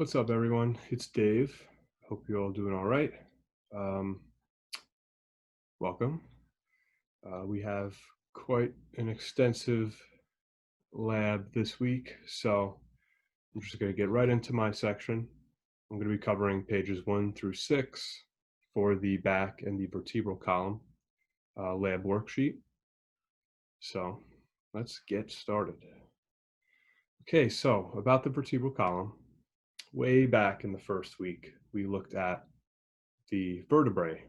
What's up, everyone? It's Dave. Hope you're all doing all right. Um, Welcome. We have quite an extensive lab this week, so I'm just going to get right into my section. I'm going to be covering pages 1 through 6 for the back and the vertebral column lab worksheet. So let's get started. Okay, so about the vertebral column, way back in the first week, we looked at the vertebrae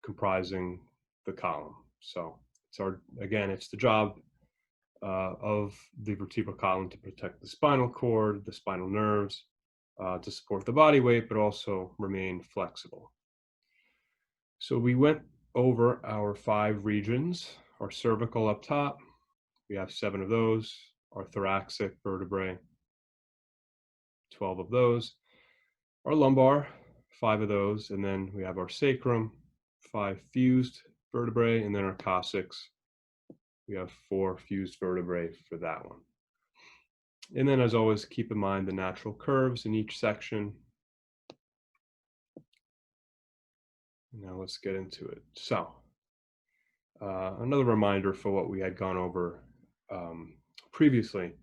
comprising the column. So it's the job of the vertebral column to protect the spinal cord, the spinal nerves, to support the body weight, but also remain flexible. So we went over our 5 regions. Our cervical up top, we have 7 of those. Our thoracic vertebrae, 12 of those. Our lumbar, 5 of those, and then we have our sacrum, 5 fused vertebrae, and then our coccyx, we have 4 fused vertebrae for that one. And then, as always, keep in mind the natural curves in each section. Now let's get into it. So another reminder for what we had gone over previously,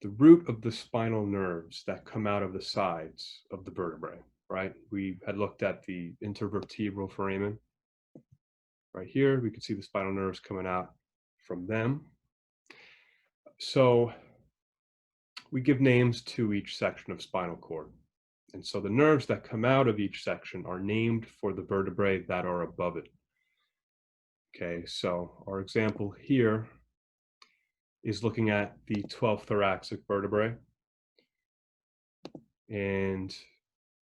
the root of the spinal nerves that come out of the sides of the vertebrae, right? We had looked at the intervertebral foramen. Right here, we can see the spinal nerves coming out from them. So we give names to each section of spinal cord. And so the nerves that come out of each section are named for the vertebrae that are above it. Okay, so our example here is looking at the 12th thoracic vertebrae. And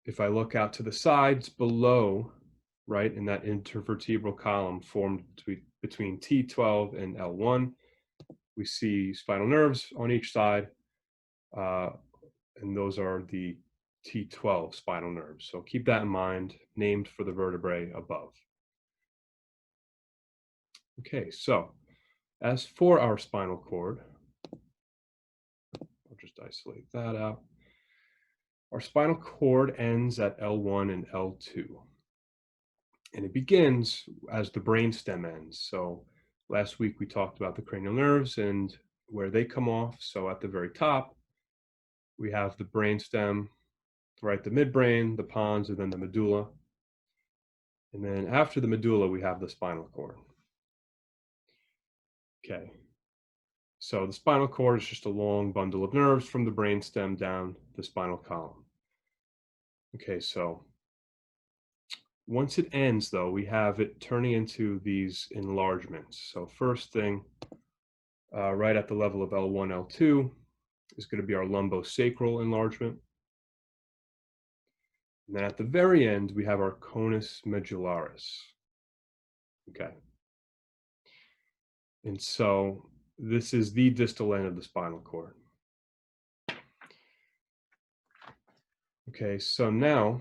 if I look out to the sides below, right, in that intervertebral column formed between T12 and L1, we see spinal nerves on each side, and those are the T12 spinal nerves. So keep that in mind, named for the vertebrae above. Okay, so as for our spinal cord, I'll just isolate that out. Our spinal cord ends at L1 and L2. And it begins as the brainstem ends. So last week we talked about the cranial nerves and where they come off. So at the very top, we have the brainstem, right, the midbrain, the pons, and then the medulla. And then after the medulla, we have the spinal cord. Okay. So the spinal cord is just a long bundle of nerves from the brainstem down the spinal column. Okay, so once it ends, though, we have it turning into these enlargements. So first thing, right at the level of L1, L2, is going to be our lumbosacral enlargement. And then at the very end, we have our conus medullaris. Okay. And so this is the distal end of the spinal cord. Okay, so now,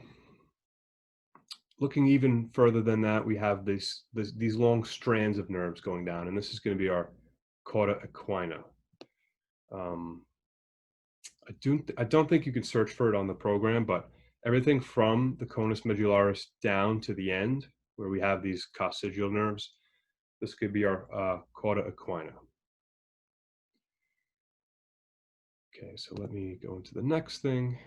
looking even further than that, we have these long strands of nerves going down, and this is going to be our cauda equina. I don't think you can search for it on the program, but everything from the conus medullaris down to the end, where we have these coccygeal nerves, this could be our cauda equina. Okay, so let me go into the next thing.